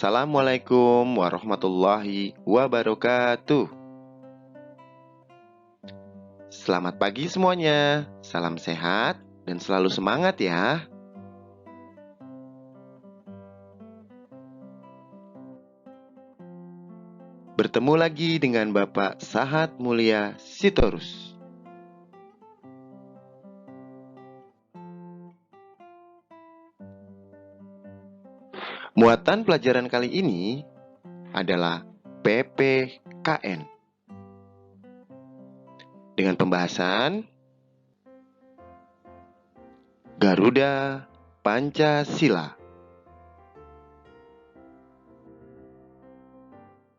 Assalamualaikum warahmatullahi wabarakatuh. Selamat pagi semuanya. Salam sehat dan selalu semangat ya. Bertemu lagi dengan Bapak Sahat Mulia Sitorus. Muatan pelajaran kali ini adalah PPKN dengan pembahasan Garuda Pancasila.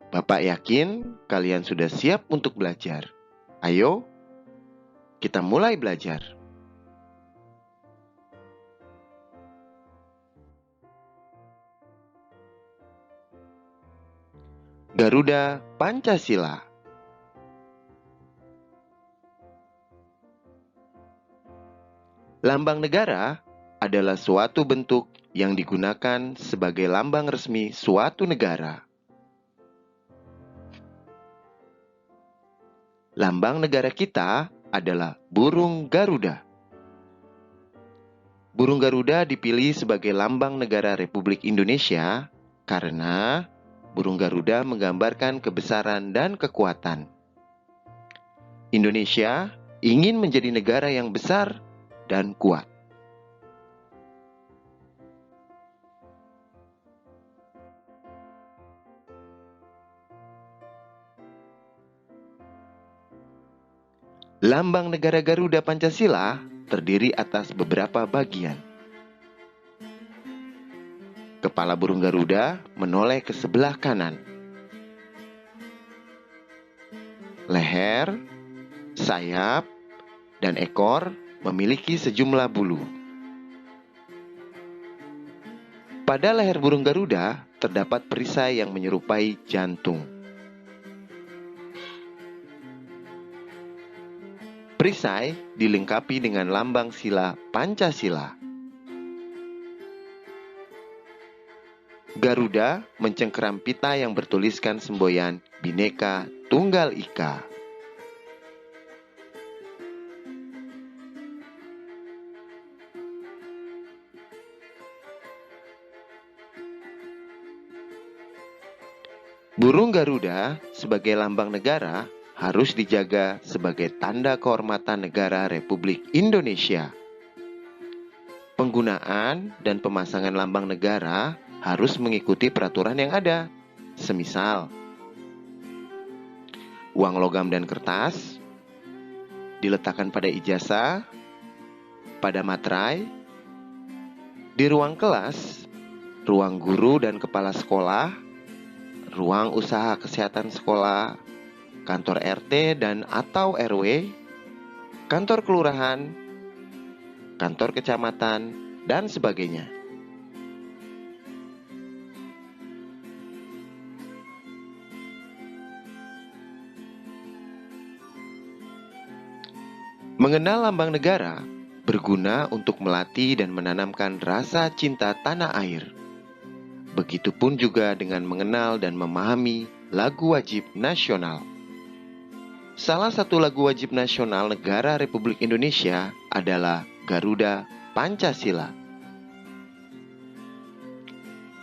Bapak yakin kalian sudah siap untuk belajar. Ayo, kita mulai belajar. Garuda Pancasila. Lambang negara adalah suatu bentuk yang digunakan sebagai lambang resmi suatu negara. Lambang negara kita adalah burung Garuda. Burung Garuda dipilih sebagai lambang negara Republik Indonesia karena burung Garuda menggambarkan kebesaran dan kekuatan. Indonesia ingin menjadi negara yang besar dan kuat. Lambang negara Garuda Pancasila terdiri atas beberapa bagian. Kepala burung Garuda menoleh ke sebelah kanan. Leher, sayap, dan ekor memiliki sejumlah bulu. Pada leher burung Garuda terdapat perisai yang menyerupai jantung. Perisai dilengkapi dengan lambang sila Pancasila. Garuda mencengkeram pita yang bertuliskan semboyan Bhinneka Tunggal Ika. Burung Garuda sebagai lambang negara harus dijaga sebagai tanda kehormatan negara Republik Indonesia. Penggunaan dan pemasangan lambang negara harus mengikuti peraturan yang ada. Semisal, uang logam dan kertas diletakkan pada ijazah, pada materai, di ruang kelas, ruang guru dan kepala sekolah, ruang usaha kesehatan sekolah, kantor RT dan atau RW, kantor kelurahan, kantor kecamatan, dan sebagainya. Mengenal lambang negara berguna untuk melatih dan menanamkan rasa cinta tanah air. Begitupun juga dengan mengenal dan memahami lagu wajib nasional. Salah satu lagu wajib nasional negara Republik Indonesia adalah Garuda Pancasila.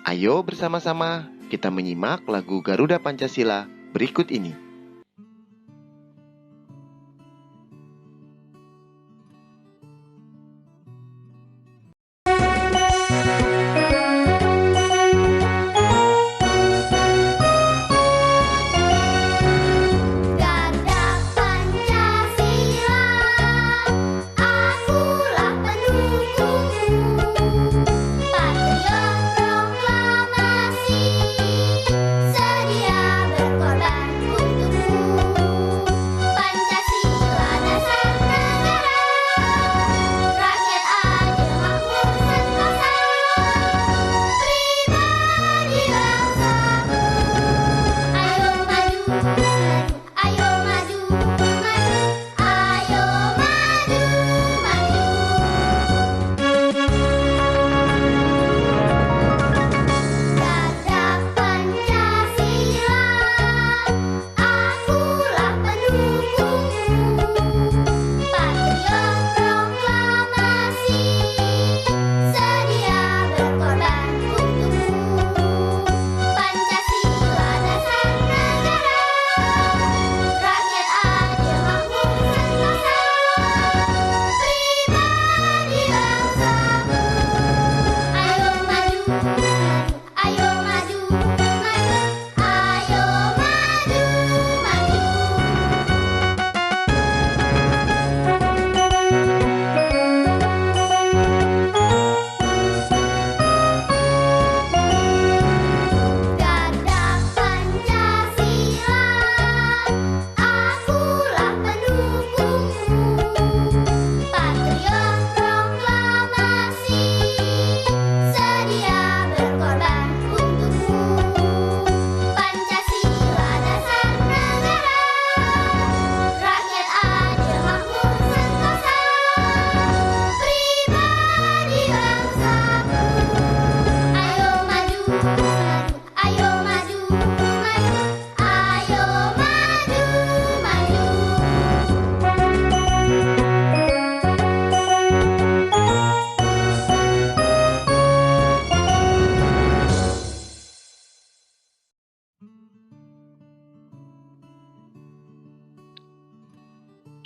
Ayo bersama-sama kita menyimak lagu Garuda Pancasila berikut ini. Sedia berkorban untuk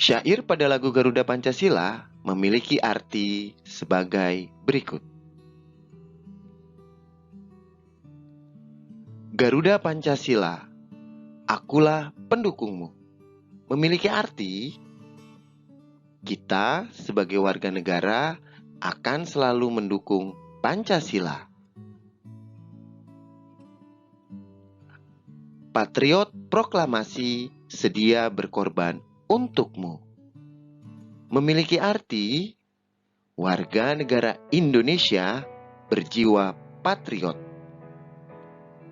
Syair pada lagu Garuda Pancasila memiliki arti sebagai berikut. Garuda Pancasila, akulah pendukungmu. Memiliki arti, kita sebagai warga negara akan selalu mendukung Pancasila. Patriot proklamasi sedia berkorban untukmu. Memiliki arti, warga negara Indonesia berjiwa patriot.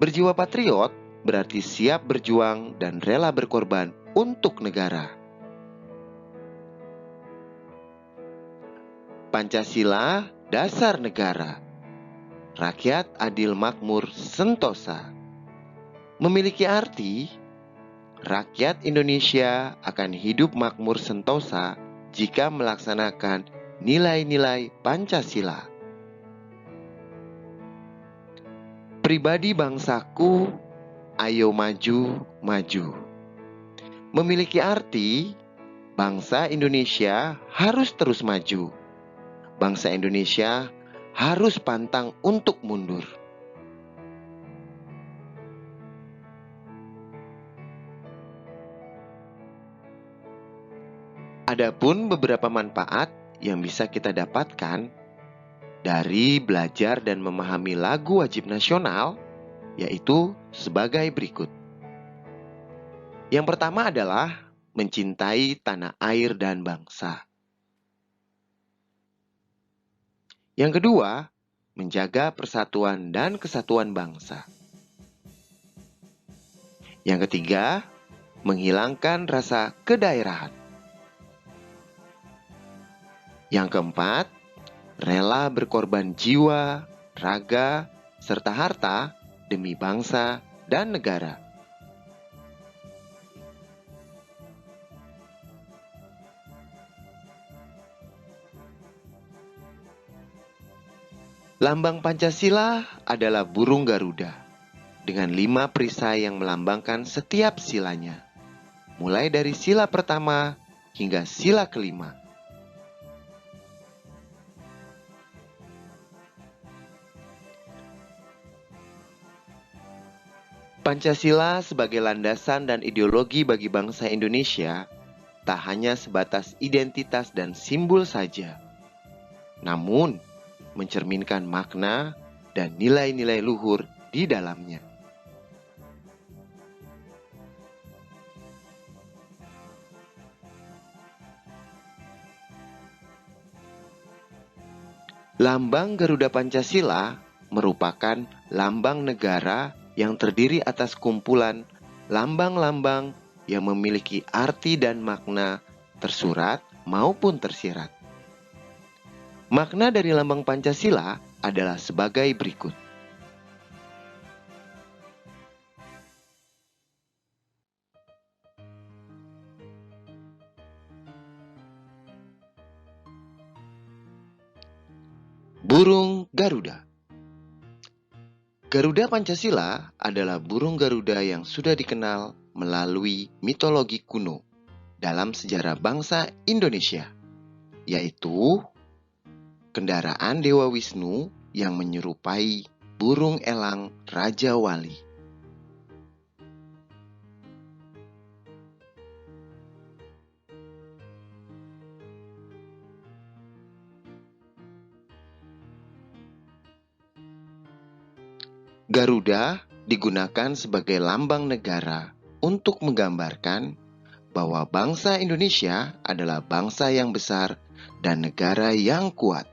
Berjiwa patriot berarti siap berjuang dan rela berkorban untuk negara. Pancasila dasar negara. Rakyat adil makmur sentosa. Memiliki arti, rakyat Indonesia akan hidup makmur sentosa jika melaksanakan nilai-nilai Pancasila. Pribadi bangsaku, ayo maju, maju. Memiliki arti, bangsa Indonesia harus terus maju. Bangsa Indonesia harus pantang untuk mundur. Adapun beberapa manfaat yang bisa kita dapatkan dari belajar dan memahami lagu wajib nasional, yaitu sebagai berikut. Yang pertama adalah mencintai tanah air dan bangsa. Yang kedua, menjaga persatuan dan kesatuan bangsa. Yang ketiga, menghilangkan rasa kedaerahan. Yang keempat, rela berkorban jiwa, raga, serta harta demi bangsa dan negara. Lambang Pancasila adalah burung Garuda dengan 5 perisai yang melambangkan setiap silanya, mulai dari sila pertama hingga sila kelima. Pancasila sebagai landasan dan ideologi bagi bangsa Indonesia tak hanya sebatas identitas dan simbol saja, namun mencerminkan makna dan nilai-nilai luhur di dalamnya. Lambang Garuda Pancasila merupakan lambang negara yang terdiri atas kumpulan lambang-lambang yang memiliki arti dan makna tersurat maupun tersirat. Makna dari lambang Pancasila adalah sebagai berikut. Burung Garuda. Garuda Pancasila adalah burung Garuda yang sudah dikenal melalui mitologi kuno dalam sejarah bangsa Indonesia, yaitu kendaraan Dewa Wisnu yang menyerupai burung elang Raja Wali. Garuda digunakan sebagai lambang negara untuk menggambarkan bahwa bangsa Indonesia adalah bangsa yang besar dan negara yang kuat.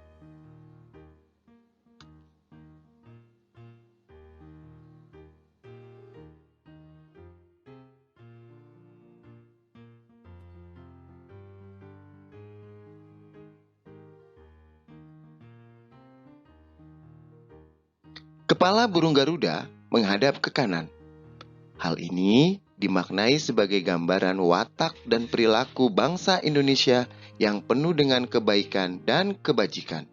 Kepala burung Garuda menghadap ke kanan. Hal ini dimaknai sebagai gambaran watak dan perilaku bangsa Indonesia yang penuh dengan kebaikan dan kebajikan.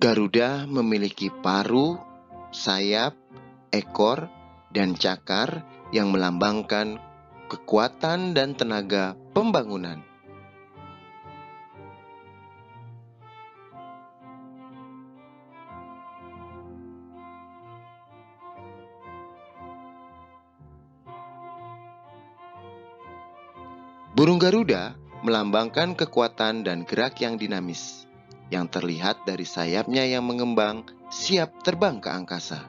Garuda memiliki paruh, sayap, ekor, dan cakar yang melambangkan kekuatan dan tenaga pembangunan. Burung Garuda melambangkan kekuatan dan gerak yang dinamis, yang terlihat dari sayapnya yang mengembang siap terbang ke angkasa.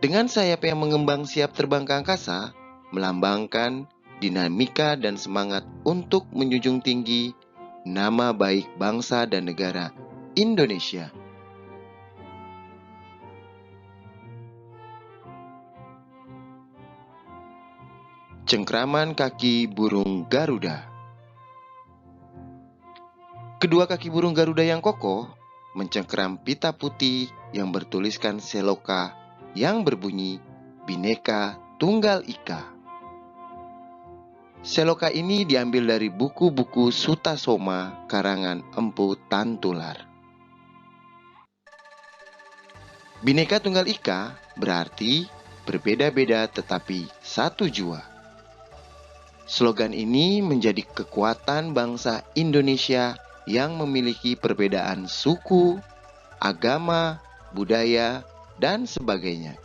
Dengan sayap yang mengembang siap terbang ke angkasa, melambangkan dinamika dan semangat untuk menjunjung tinggi nama baik bangsa dan negara Indonesia. Cengkraman kaki burung Garuda. Kedua kaki burung Garuda yang kokoh mencengkram pita putih yang bertuliskan seloka yang berbunyi Bhinneka Tunggal Ika. Seloka ini diambil dari buku-buku Sutasoma karangan Empu Tantular. Bhinneka Tunggal Ika berarti berbeda-beda tetapi satu jua. Slogan ini menjadi kekuatan bangsa Indonesia yang memiliki perbedaan suku, agama, budaya, dan sebagainya.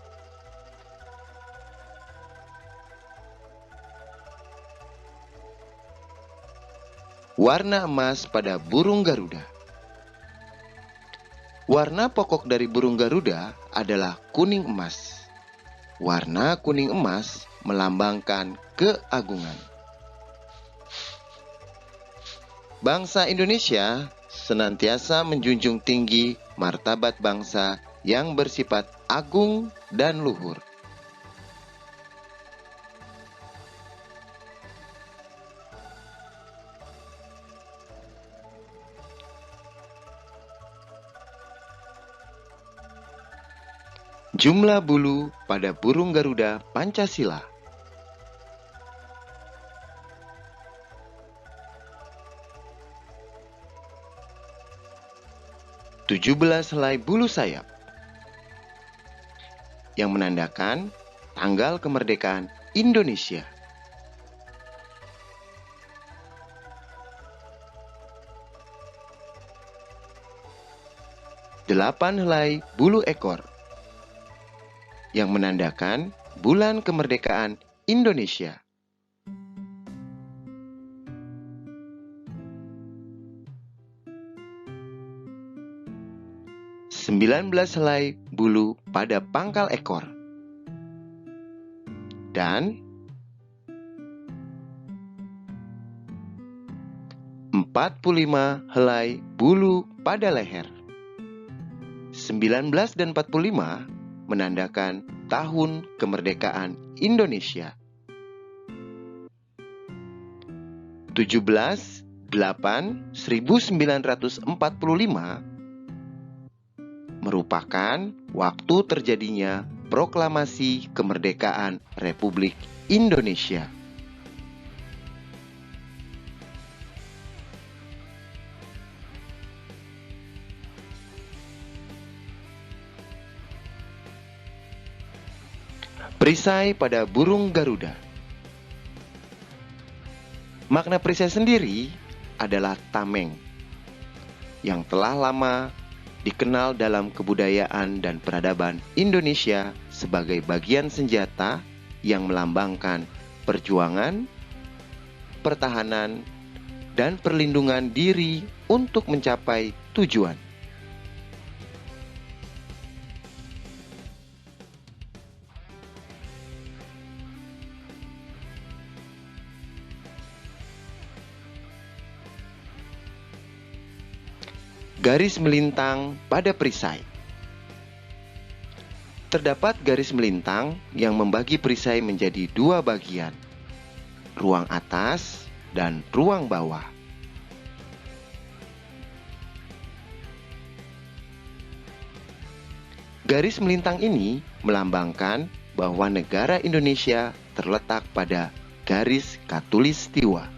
Warna emas pada burung Garuda. Warna pokok dari burung Garuda adalah kuning emas. Warna kuning emas melambangkan keagungan. Bangsa Indonesia senantiasa menjunjung tinggi martabat bangsa yang bersifat agung dan luhur. Jumlah bulu pada burung Garuda Pancasila. Tujuh belas helai bulu sayap yang menandakan tanggal kemerdekaan Indonesia. Delapan helai bulu ekor yang menandakan bulan kemerdekaan Indonesia. 19 helai bulu pada pangkal ekor, dan 45 helai bulu pada leher. 19 dan 45 menandakan tahun kemerdekaan Indonesia. 17/8/1945 merupakan waktu terjadinya proklamasi kemerdekaan Republik Indonesia. Perisai pada burung Garuda. Makna perisai sendiri adalah tameng, yang telah lama dikenal dalam kebudayaan dan peradaban Indonesia sebagai bagian senjata yang melambangkan perjuangan, pertahanan, dan perlindungan diri untuk mencapai tujuan. Garis melintang pada perisai. Terdapat garis melintang yang membagi perisai menjadi dua bagian, ruang atas dan ruang bawah. Garis melintang ini melambangkan bahwa negara Indonesia terletak pada garis Katulistiwa.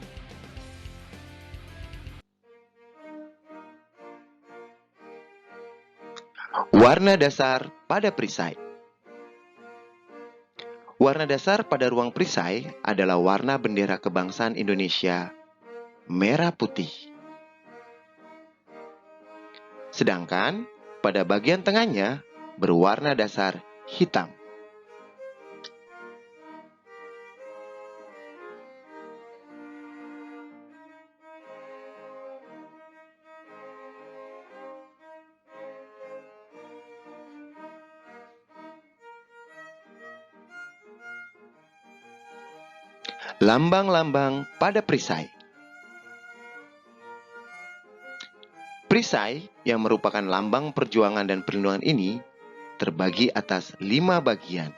Warna dasar pada perisai. Warna dasar pada ruang perisai adalah warna bendera kebangsaan Indonesia, merah putih. Sedangkan pada bagian tengahnya berwarna dasar hitam. Lambang-lambang pada perisai. Perisai yang merupakan lambang perjuangan dan perlindungan ini terbagi atas 5 bagian,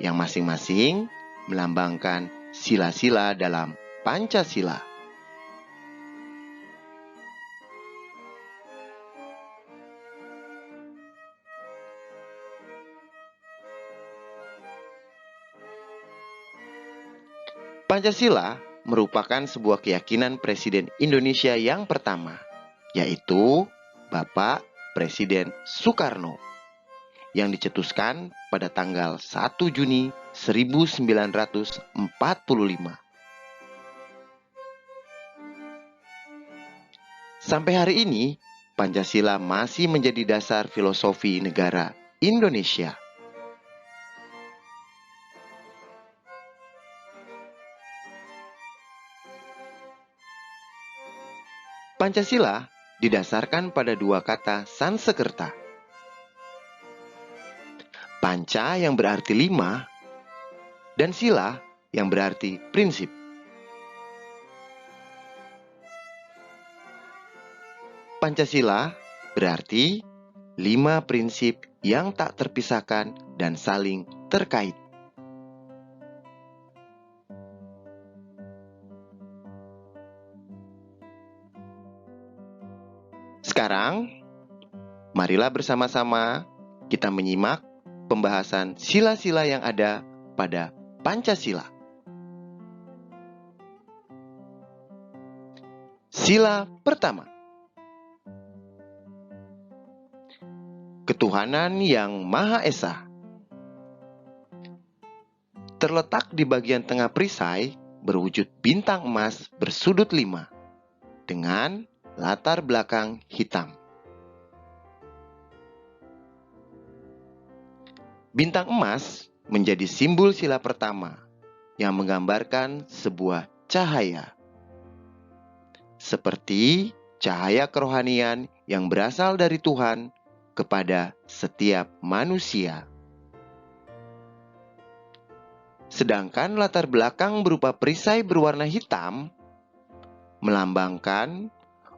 yang masing-masing melambangkan sila-sila dalam Pancasila. Pancasila merupakan sebuah keyakinan Presiden Indonesia yang pertama, yaitu Bapak Presiden Soekarno, yang dicetuskan pada tanggal 1 Juni 1945. Sampai hari ini, Pancasila masih menjadi dasar filosofi negara Indonesia. Pancasila didasarkan pada 2 kata Sanskerta. Panca yang berarti 5 dan sila yang berarti prinsip. Pancasila berarti 5 prinsip yang tak terpisahkan dan saling terkait. Sekarang, marilah bersama-sama kita menyimak pembahasan sila-sila yang ada pada Pancasila. Sila pertama. Ketuhanan yang Maha Esa. Terletak di bagian tengah perisai berwujud bintang emas bersudut 5 dengan latar belakang hitam. Bintang emas menjadi simbol sila pertama yang menggambarkan sebuah cahaya. Seperti cahaya kerohanian yang berasal dari Tuhan kepada setiap manusia. Sedangkan latar belakang berupa perisai berwarna hitam melambangkan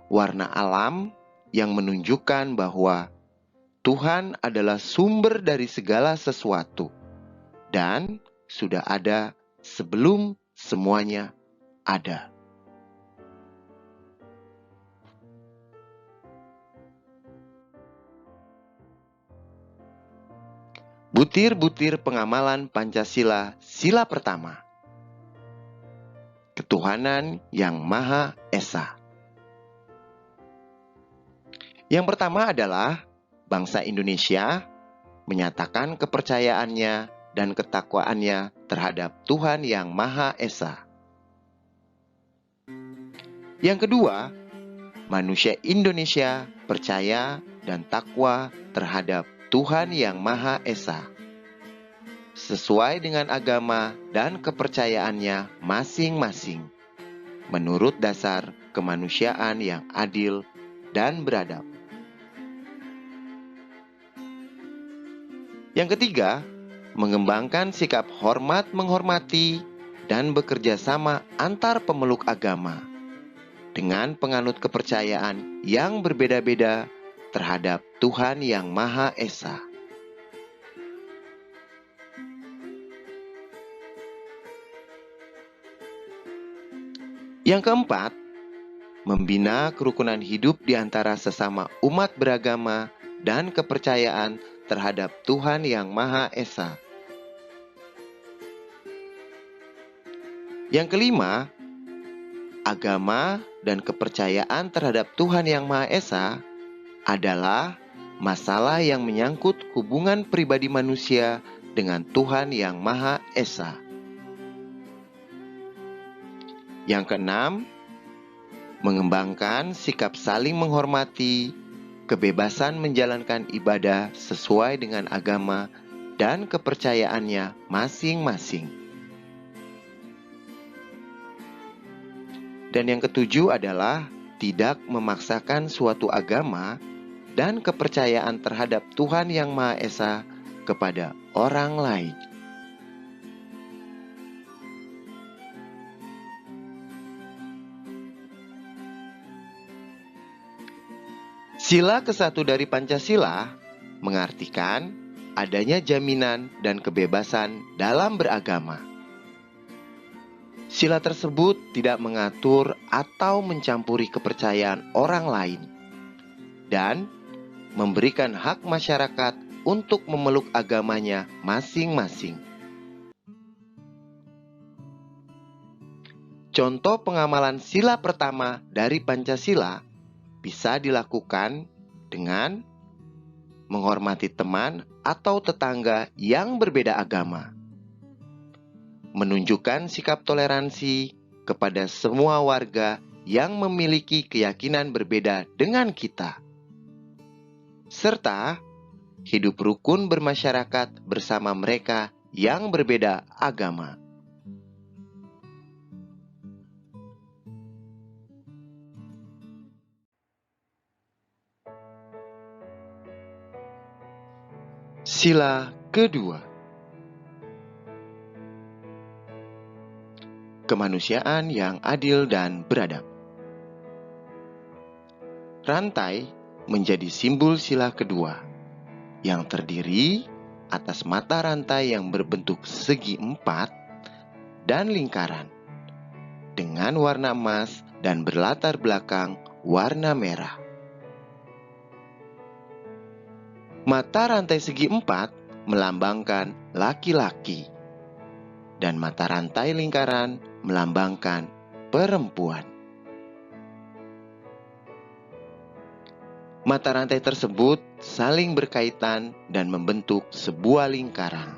warna alam yang menunjukkan bahwa Tuhan adalah sumber dari segala sesuatu dan sudah ada sebelum semuanya ada. Butir-butir pengamalan Pancasila sila pertama. Ketuhanan yang Maha Esa. Yang pertama adalah bangsa Indonesia menyatakan kepercayaannya dan ketakwaannya terhadap Tuhan yang Maha Esa. Yang kedua, manusia Indonesia percaya dan takwa terhadap Tuhan yang Maha Esa, sesuai dengan agama dan kepercayaannya masing-masing, menurut dasar kemanusiaan yang adil dan beradab. Yang ketiga, mengembangkan sikap hormat menghormati dan bekerja sama antar pemeluk agama dengan penganut kepercayaan yang berbeda-beda terhadap Tuhan yang Maha Esa. Yang keempat, membina kerukunan hidup di antara sesama umat beragama dan kepercayaan terhadap Tuhan yang Maha Esa. Yang kelima, agama dan kepercayaan terhadap Tuhan yang Maha Esa adalah masalah yang menyangkut hubungan pribadi manusia dengan Tuhan Yang Maha Esa. Yang keenam, mengembangkan sikap saling menghormati, kebebasan menjalankan ibadah sesuai dengan agama dan kepercayaannya masing-masing. Dan yang ketujuh adalah tidak memaksakan suatu agama dan kepercayaan terhadap Tuhan Yang Maha Esa kepada orang lain. Sila ke-1 dari Pancasila mengartikan adanya jaminan dan kebebasan dalam beragama. Sila tersebut tidak mengatur atau mencampuri kepercayaan orang lain dan memberikan hak masyarakat untuk memeluk agamanya masing-masing. Contoh pengamalan sila pertama dari Pancasila bisa dilakukan dengan menghormati teman atau tetangga yang berbeda agama, menunjukkan sikap toleransi kepada semua warga yang memiliki keyakinan berbeda dengan kita, serta hidup rukun bermasyarakat bersama mereka yang berbeda agama. Sila kedua, kemanusiaan yang adil dan beradab. Rantai menjadi simbol sila kedua, yang terdiri atas mata rantai yang berbentuk segi empat dan lingkaran, dengan warna emas dan berlatar belakang warna merah. Mata rantai segi empat melambangkan laki-laki, dan mata rantai lingkaran melambangkan perempuan. Mata rantai tersebut saling berkaitan dan membentuk sebuah lingkaran.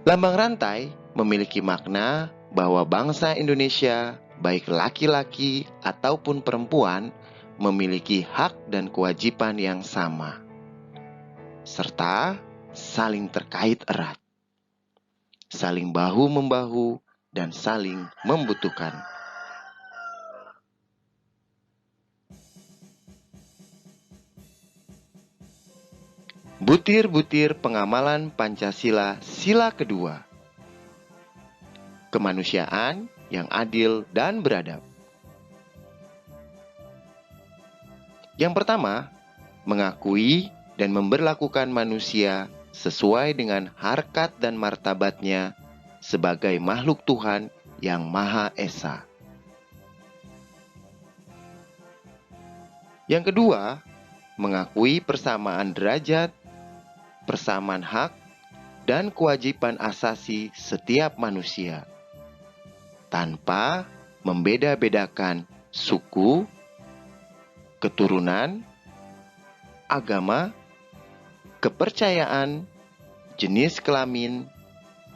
Lambang rantai memiliki makna bahwa bangsa Indonesia, baik laki-laki ataupun perempuan, memiliki hak dan kewajiban yang sama, serta saling terkait erat, saling bahu-membahu, dan saling membutuhkan. Butir-butir pengamalan Pancasila sila kedua, kemanusiaan yang adil dan beradab. Yang pertama, mengakui dan memberlakukan manusia sesuai dengan harkat dan martabatnya sebagai makhluk Tuhan yang Maha Esa. Yang kedua, mengakui persamaan derajat, persamaan hak, dan kewajiban asasi setiap manusia, tanpa membeda-bedakan suku, keturunan, agama, kepercayaan, jenis kelamin,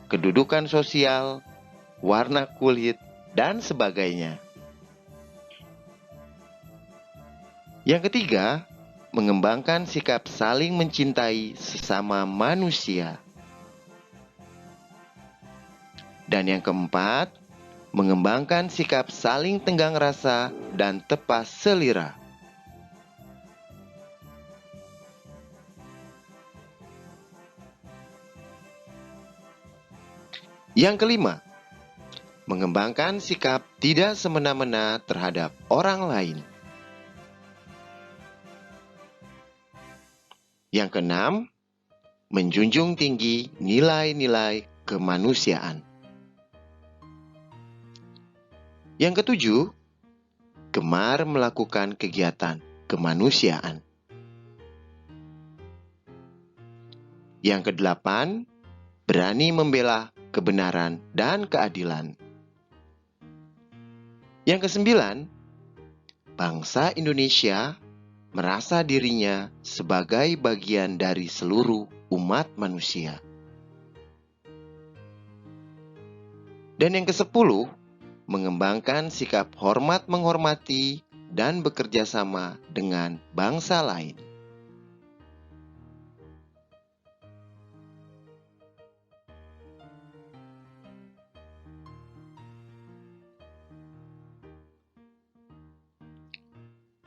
kedudukan sosial, warna kulit, dan sebagainya. Yang ketiga, mengembangkan sikap saling mencintai sesama manusia. Dan yang keempat, mengembangkan sikap saling tenggang rasa dan tepas selera. Yang kelima, mengembangkan sikap tidak semena-mena terhadap orang lain. Yang keenam, menjunjung tinggi nilai-nilai kemanusiaan. Yang ketujuh, gemar melakukan kegiatan kemanusiaan. Yang kedelapan, berani membela kebenaran dan keadilan. Yang kesembilan, bangsa Indonesia merasa dirinya sebagai bagian dari seluruh umat manusia. Dan yang kesepuluh, mengembangkan sikap hormat menghormati dan bekerja sama dengan bangsa lain.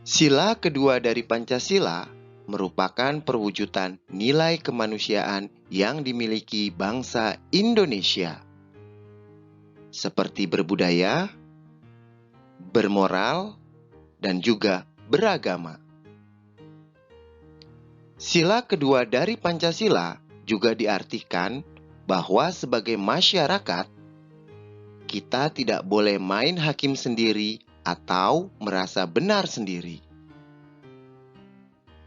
Sila kedua dari Pancasila merupakan perwujudan nilai kemanusiaan yang dimiliki bangsa Indonesia, seperti berbudaya, bermoral, dan juga beragama. Sila kedua dari Pancasila juga diartikan bahwa sebagai masyarakat, kita tidak boleh main hakim sendiri atau merasa benar sendiri.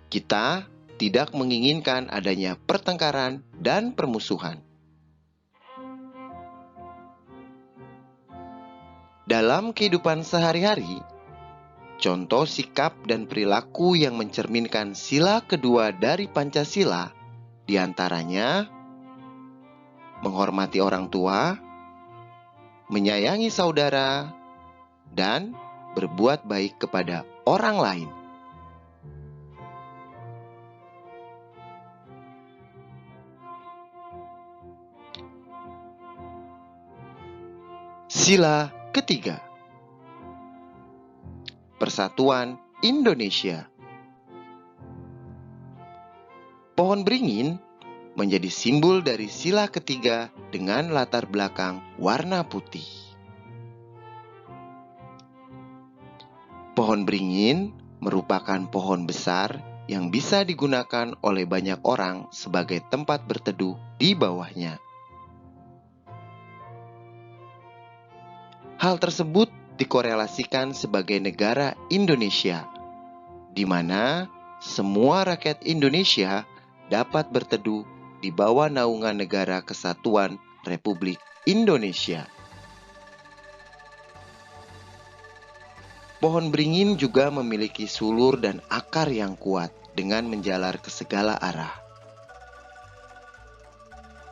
Kita tidak menginginkan adanya pertengkaran dan permusuhan. Dalam kehidupan sehari-hari, contoh sikap dan perilaku yang mencerminkan sila kedua dari Pancasila diantaranya menghormati orang tua, menyayangi saudara, dan berbuat baik kepada orang lain. Sila ketiga, Persatuan Indonesia. Pohon beringin menjadi simbol dari sila ketiga dengan latar belakang warna putih. Pohon beringin merupakan pohon besar yang bisa digunakan oleh banyak orang sebagai tempat berteduh di bawahnya. Hal tersebut dikorelasikan sebagai negara Indonesia, di mana semua rakyat Indonesia dapat berteduh di bawah naungan Negara Kesatuan Republik Indonesia. Pohon beringin juga memiliki sulur dan akar yang kuat dengan menjalar ke segala arah.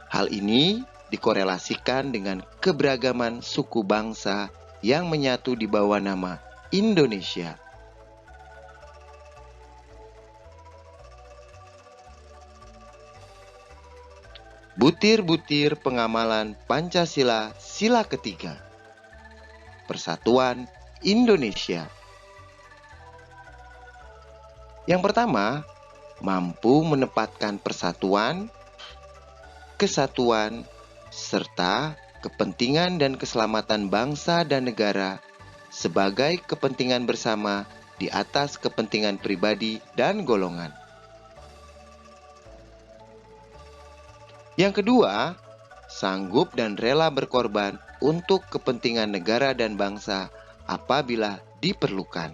Hal ini dikorelasikan dengan keberagaman suku bangsa yang menyatu di bawah nama Indonesia. Butir-butir pengamalan Pancasila sila ketiga, Persatuan Indonesia. Yang pertama, mampu menempatkan persatuan, kesatuan, serta kepentingan dan keselamatan bangsa dan negara sebagai kepentingan bersama di atas kepentingan pribadi dan golongan. Yang kedua, sanggup dan rela berkorban untuk kepentingan negara dan bangsa apabila diperlukan.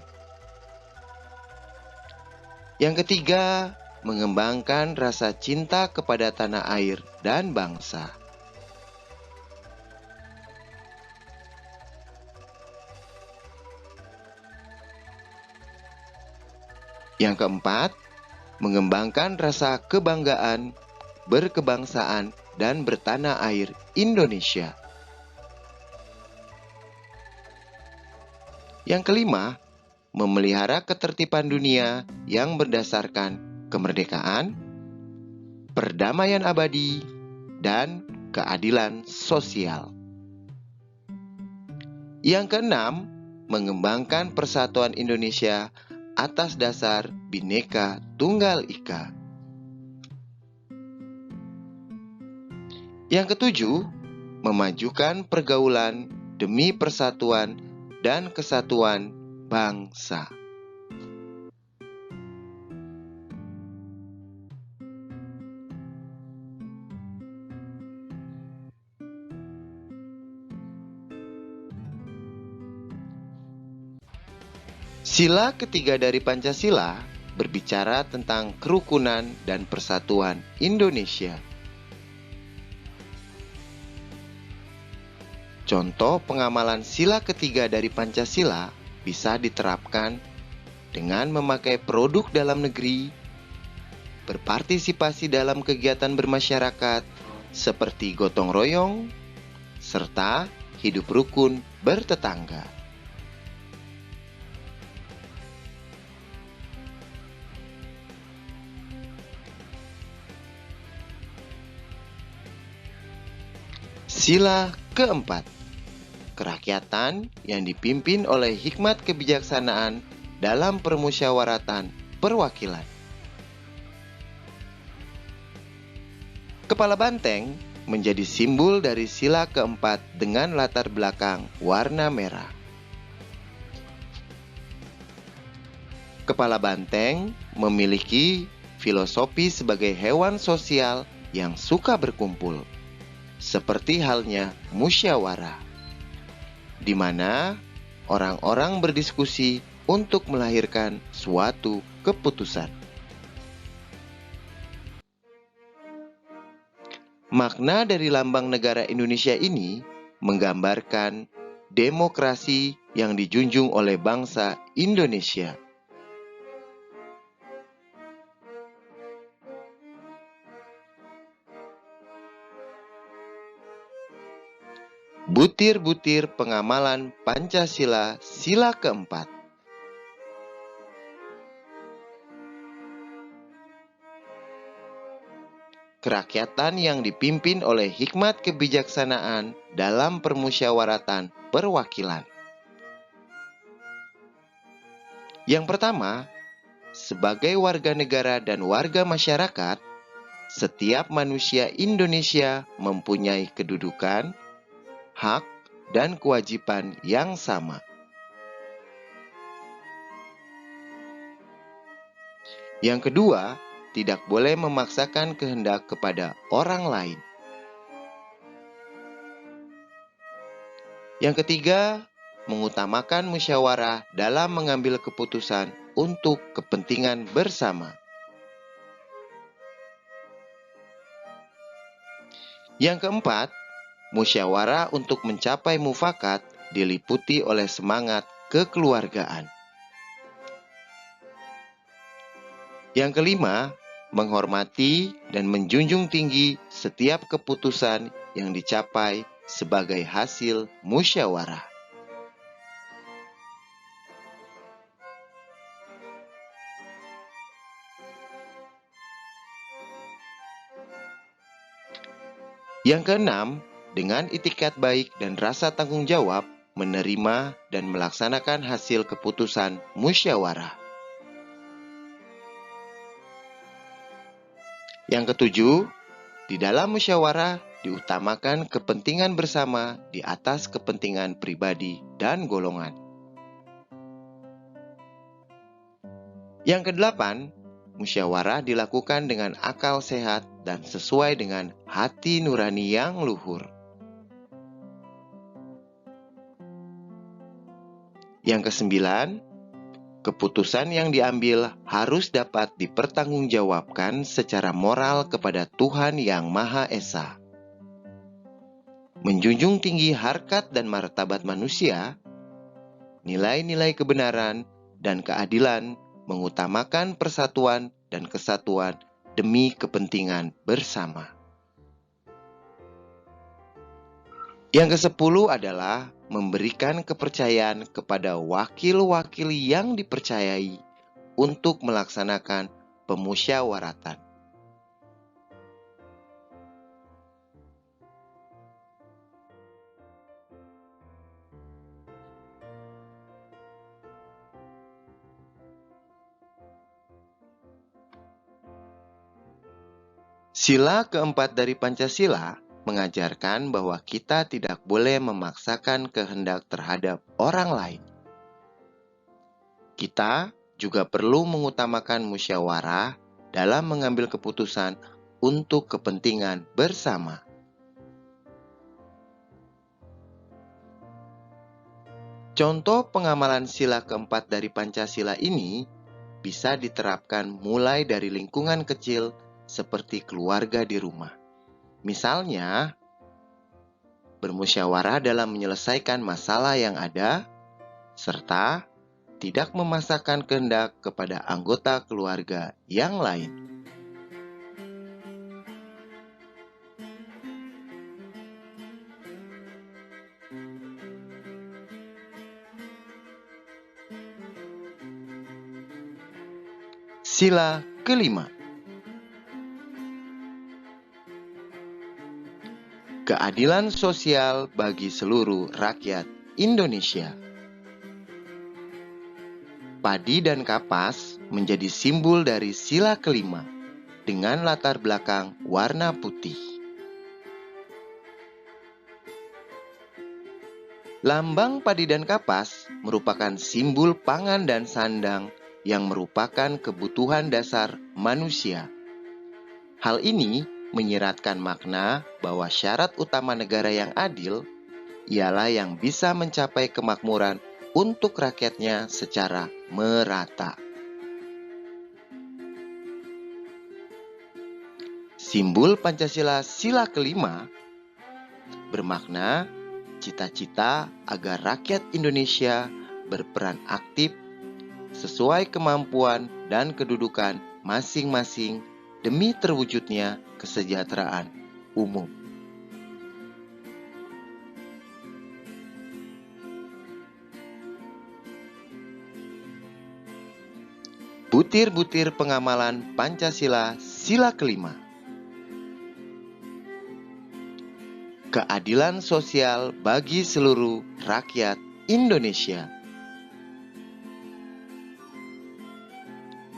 Yang ketiga, mengembangkan rasa cinta kepada tanah air dan bangsa. Yang keempat, mengembangkan rasa kebanggaan, berkebangsaan, dan bertanah air Indonesia. Yang kelima, memelihara ketertiban dunia yang berdasarkan kemerdekaan, perdamaian abadi, dan keadilan sosial. Yang keenam, mengembangkan persatuan Indonesia atas dasar Bhinneka Tunggal Ika. Yang ketujuh, memajukan pergaulan demi persatuan dan kesatuan bangsa. Sila ketiga dari Pancasila berbicara tentang kerukunan dan persatuan Indonesia. Contoh pengamalan sila ketiga dari Pancasila bisa diterapkan dengan memakai produk dalam negeri, berpartisipasi dalam kegiatan bermasyarakat seperti gotong royong, serta hidup rukun bertetangga. Sila keempat, kerakyatan yang dipimpin oleh hikmat kebijaksanaan dalam permusyawaratan perwakilan. Kepala banteng menjadi simbol dari sila keempat dengan latar belakang warna merah. Kepala banteng memiliki filosofi sebagai hewan sosial yang suka berkumpul, seperti halnya musyawarah, di mana orang-orang berdiskusi untuk melahirkan suatu keputusan. Makna dari lambang negara Indonesia ini menggambarkan demokrasi yang dijunjung oleh bangsa Indonesia. Butir-butir pengamalan Pancasila sila keempat. Kerakyatan yang dipimpin oleh hikmat kebijaksanaan dalam permusyawaratan perwakilan. Yang pertama, sebagai warga negara dan warga masyarakat, setiap manusia Indonesia mempunyai kedudukan, hak, dan kewajiban yang sama. Yang kedua, tidak boleh memaksakan kehendak kepada orang lain. Yang ketiga, mengutamakan musyawarah dalam mengambil keputusan untuk kepentingan bersama. Yang keempat, musyawarah untuk mencapai mufakat diliputi oleh semangat kekeluargaan. Yang kelima, menghormati dan menjunjung tinggi setiap keputusan yang dicapai sebagai hasil musyawarah. Yang keenam, dengan itikat baik dan rasa tanggung jawab, menerima dan melaksanakan hasil keputusan musyawarah. Yang ketujuh, di dalam musyawarah diutamakan kepentingan bersama di atas kepentingan pribadi dan golongan. Yang kedelapan, musyawarah dilakukan dengan akal sehat dan sesuai dengan hati nurani yang luhur. Yang kesembilan, keputusan yang diambil harus dapat dipertanggungjawabkan secara moral kepada Tuhan Yang Maha Esa. Menjunjung tinggi harkat dan martabat manusia, nilai-nilai kebenaran dan keadilan, mengutamakan persatuan dan kesatuan demi kepentingan bersama. Yang ke-10 adalah memberikan kepercayaan kepada wakil-wakil yang dipercayai untuk melaksanakan pemusyawaratan. Sila keempat dari Pancasila mengajarkan bahwa kita tidak boleh memaksakan kehendak terhadap orang lain. Kita juga perlu mengutamakan musyawarah dalam mengambil keputusan untuk kepentingan bersama. Contoh pengamalan sila keempat dari Pancasila ini bisa diterapkan mulai dari lingkungan kecil seperti keluarga di rumah. Misalnya, bermusyawarah dalam menyelesaikan masalah yang ada, serta tidak memaksakan kehendak kepada anggota keluarga yang lain. Sila kelima, keadilan sosial bagi seluruh rakyat Indonesia. Padi dan kapas menjadi simbol dari sila kelima dengan latar belakang warna putih. Lambang padi dan kapas merupakan simbol pangan dan sandang yang merupakan kebutuhan dasar manusia. Hal ini menyiratkan makna bahwa syarat utama negara yang adil ialah yang bisa mencapai kemakmuran untuk rakyatnya secara merata. Simbol Pancasila sila kelima bermakna cita-cita agar rakyat Indonesia berperan aktif sesuai kemampuan dan kedudukan masing-masing demi terwujudnya kesejahteraan umum. Butir-butir pengamalan Pancasila sila kelima. Keadilan sosial bagi seluruh rakyat Indonesia.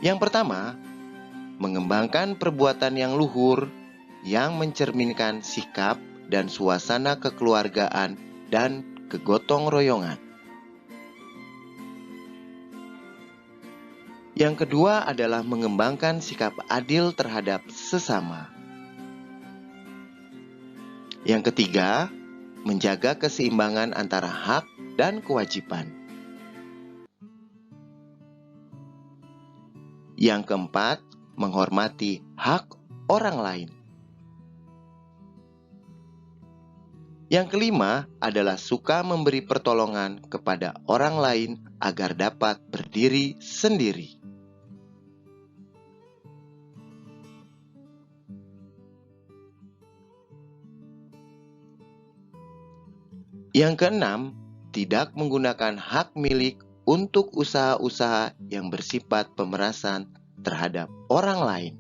Yang pertama, mengembangkan perbuatan yang luhur yang mencerminkan sikap dan suasana kekeluargaan dan kegotong royongan. Yang kedua adalah mengembangkan sikap adil terhadap sesama. Yang ketiga, menjaga keseimbangan antara hak dan kewajiban. Yang keempat, menghormati hak orang lain. Yang kelima adalah suka memberi pertolongan kepada orang lain agar dapat berdiri sendiri. Yang keenam, tidak menggunakan hak milik untuk usaha-usaha yang bersifat pemerasan terhadap orang lain.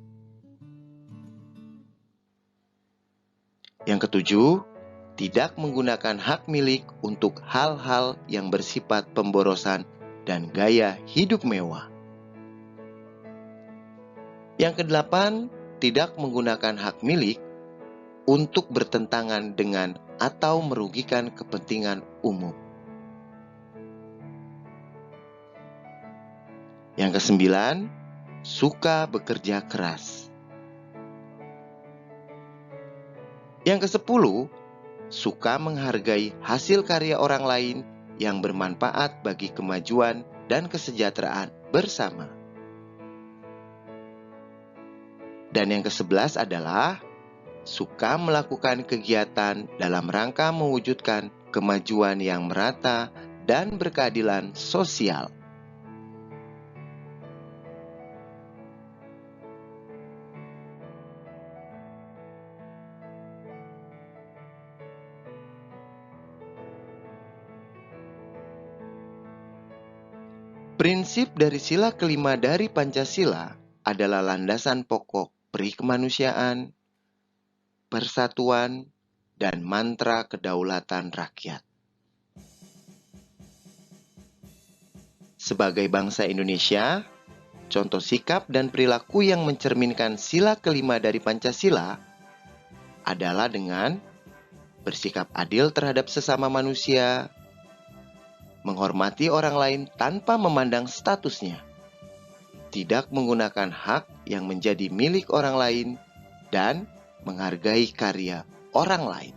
Yang ketujuh, tidak menggunakan hak milik untuk hal-hal yang bersifat pemborosan dan gaya hidup mewah. Yang kedelapan, tidak menggunakan hak milik untuk bertentangan dengan atau merugikan kepentingan umum. Yang kesembilan, suka bekerja keras. Yang kesepuluh, suka menghargai hasil karya orang lain yang bermanfaat bagi kemajuan dan kesejahteraan bersama. Dan yang ke-11 adalah suka melakukan kegiatan dalam rangka mewujudkan kemajuan yang merata dan berkeadilan sosial. Prinsip dari sila kelima dari Pancasila adalah landasan pokok peri kemanusiaan, persatuan, dan mantra kedaulatan rakyat. Sebagai bangsa Indonesia, contoh sikap dan perilaku yang mencerminkan sila kelima dari Pancasila adalah dengan bersikap adil terhadap sesama manusia, menghormati orang lain tanpa memandang statusnya, tidak menggunakan hak yang menjadi milik orang lain, dan menghargai karya orang lain.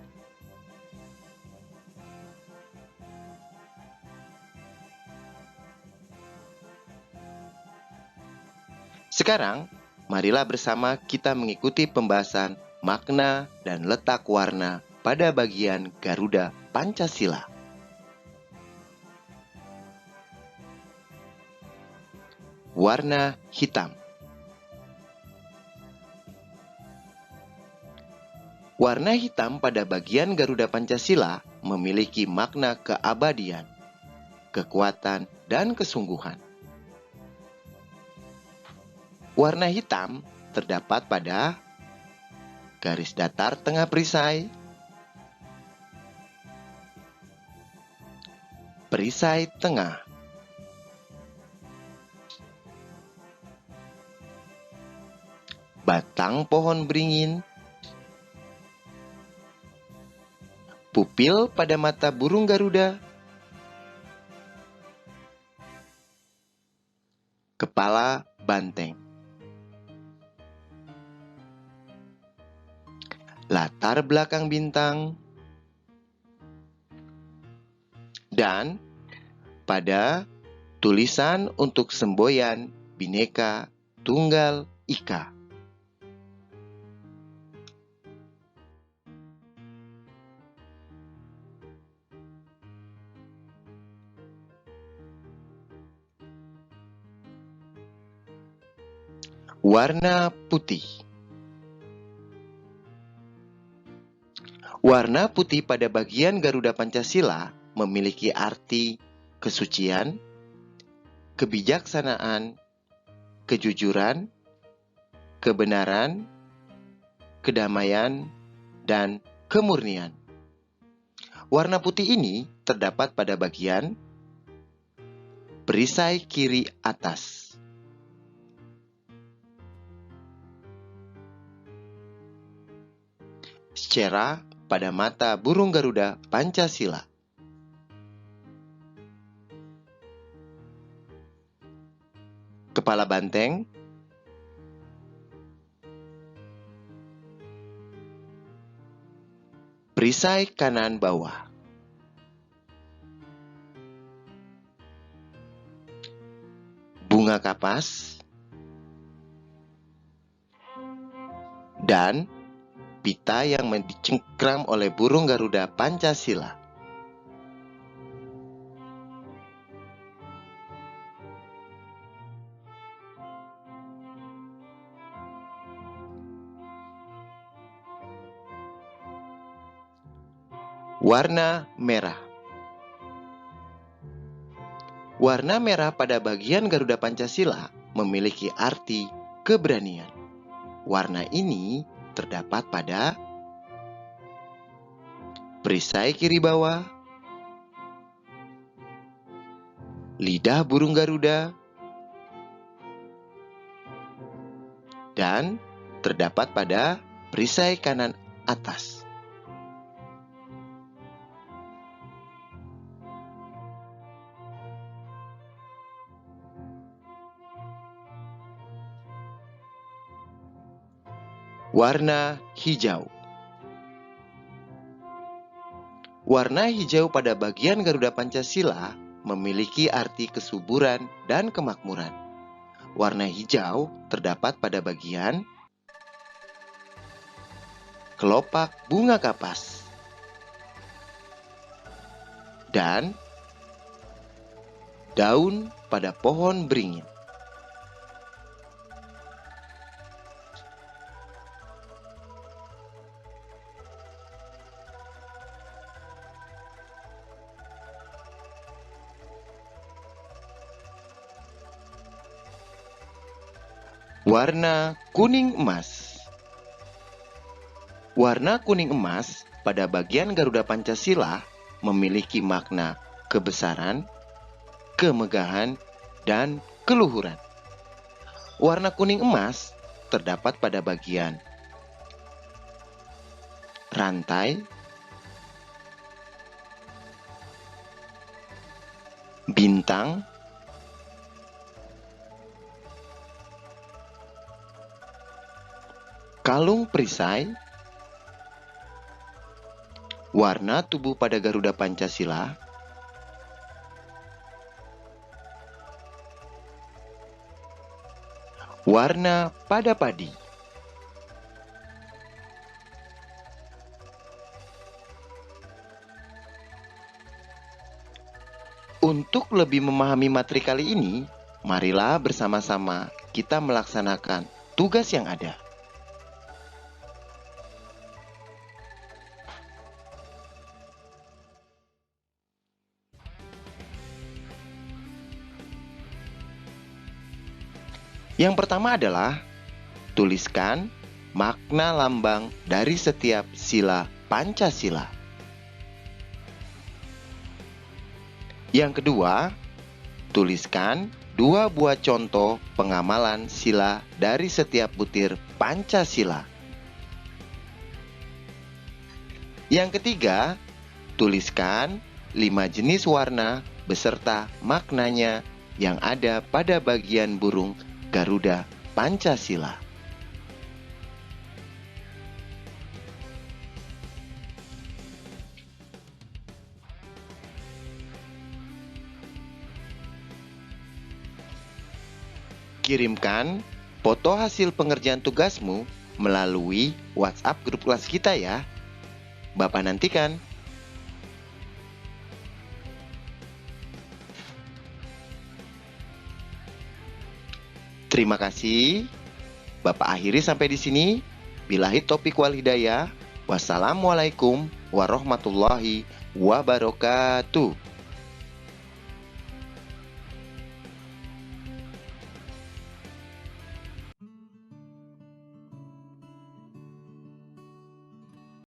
Sekarang, marilah bersama kita mengikuti pembahasan makna dan letak warna pada bagian Garuda Pancasila. Warna hitam. Warna hitam pada bagian Garuda Pancasila memiliki makna keabadian, kekuatan, dan kesungguhan. Warna hitam terdapat pada garis datar tengah perisai, perisai tengah, batang pohon beringin, pupil pada mata burung Garuda, kepala banteng. Latar belakang bintang, dan pada tulisan untuk semboyan Bhinneka Tunggal Ika. Warna putih. Warna putih pada bagian Garuda Pancasila memiliki arti kesucian, kebijaksanaan, kejujuran, kebenaran, kedamaian, dan kemurnian. Warna putih ini terdapat pada bagian perisai kiri atas. Secara pada mata burung Garuda Pancasila. Kepala banteng, perisai kanan bawah. Bunga kapas, dan pita yang dicengkram oleh burung Garuda Pancasila. Warna merah. Warna merah pada bagian Garuda Pancasila memiliki arti keberanian. Warna ini terdapat pada perisai kiri bawah, lidah burung Garuda, dan terdapat pada perisai kanan atas. Warna hijau. Warna hijau pada bagian Garuda Pancasila memiliki arti kesuburan dan kemakmuran. Warna hijau terdapat pada bagian kelopak bunga kapas dan daun pada pohon beringin. Warna kuning emas. Warna kuning emas pada bagian Garuda Pancasila memiliki makna kebesaran, kemegahan, dan keluhuran. Warna kuning emas terdapat pada bagian rantai, bintang, kalung perisai, warna tubuh pada Garuda Pancasila, warna pada padi. Untuk lebih memahami materi kali ini, marilah bersama-sama kita melaksanakan tugas yang ada. Yang pertama adalah tuliskan makna lambang dari setiap sila Pancasila. Yang kedua, tuliskan 2 buah contoh pengamalan sila dari setiap butir Pancasila. Yang ketiga, tuliskan 5 jenis warna beserta maknanya yang ada pada bagian burung Garuda Pancasila. Kirimkan foto hasil pengerjaan tugasmu melalui WhatsApp grup kelas kita ya. Bapak nantikan. Terima kasih. Bapak akhiri sampai di sini. Billahi taufiq wal hidayah. Wassalamualaikum warahmatullahi wabarakatuh.